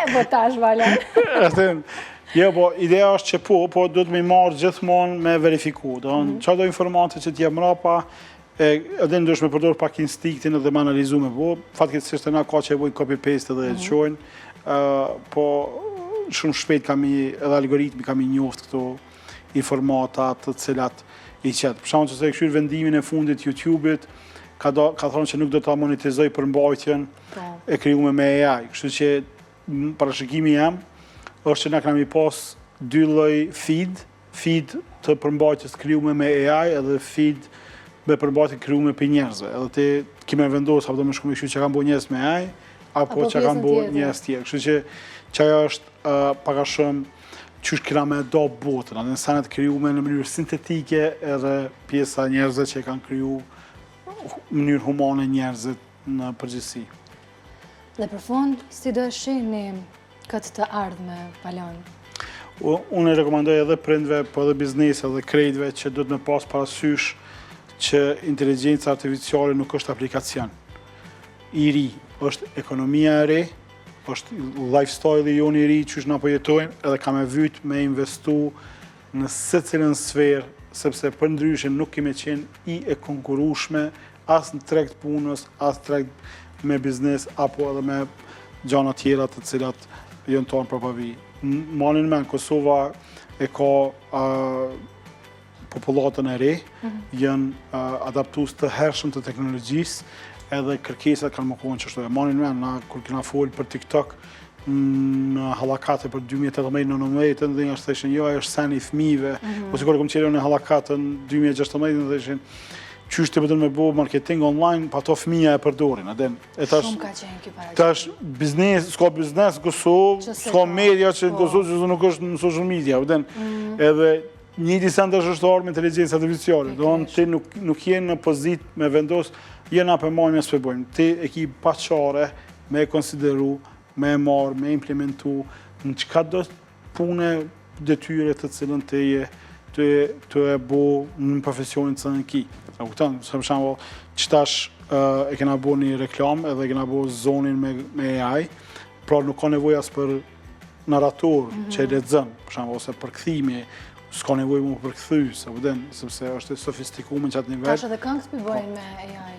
E botash, Valen. Jo, po, ideja është që po do të me marrë gjithmonë me verifiku. Qa do informate që t'jem mrapa, edhe ndosh me përdor pak instiktin edhe me analizu me bo, fatkeqësisht e na ka që e bojnë copy-paste edhe e të qojnë, po shumë shpejt edhe algoritmi kam i njoft këto informata të cilat i qetë. Për shkak se këshyr vendimin e fundit YouTube-it, ka thonë që nuk do ta monetizoj përmbajtjen e krijuar me AI. Kështu që parashikimi jam është që na kemi pas dy lloj feed të përmbajtjes krijuar me AI edhe feed me përmbajtje krijuar për njerëzve. Edhe ti kimë vendosur apo do më shkruaj kështu që kanë bërë njerëz me AI apo që kanë bërë njerëz tjerë. Kështu që çaja është pak a shumë qysh kena me do botën, edhe nësanet krijuar në mënyrë sintetike edhe pjesa njerëzve që kanë krijuar në mënyrë humane njerëzit në përgjithësi. Dhe për fund, si do shihni këtë të ardhme, Valon? Unë e rekomandoj edhe prindve, po edhe biznese dhe krejtve që do të me pas parasysh që inteligjenca artificiale nuk është aplikacion. I ri, është ekonomia e re, është lifestyle i jonë i ri që është na po jetojmë, edhe ka me vyt me investu në secilën sferë, sepse për ndryshe nuk kemi qenë i e konkurueshme as në treg të punës, as treg me biznes, apo edhe me gjana tjera të cilat jënë tonë përpavi. Malin men, Kosova e ka popullatën e re, jënë adaptues të hershëm të teknologjisë, edhe kërkesat kanë më kohën që shtu. Malin men, kur kena folë për TikTok në hallakate për 2018-2019, dhe njështë theshin, jo, është sen i fëmijëve, ose kur kom qelë në hallakatën 2016, dhe theshin, qysh të pëtën me bo marketing online, pa to fëmija e përdorin. Shumë ka qenë kjo para. Tash biznes, s'ka biznes në Kosovë, s'ka media që në Kosovë që nuk është në social media. Edhe një disen të shështarë me inteligencë artificiale. Ti nuk jenë në pozit me vendos, jenë apë majnë me s'pebojnë. Ti e ki paqare me e konsideru, me e marë, me implementu, në qka do pune detyre të cilën të e bo në profesionin të në ki. Për shembull, qëtash e kena bo një reklam edhe kena bo zonin me AI, pra nuk ka nevoj as për narrator që e lexon, për shembull, ose për kthimi, s'ka nevoj mu për kthy, sepse është sofistikuar në qatë nivel. Tash edhe këngë s'pibojnë me AI.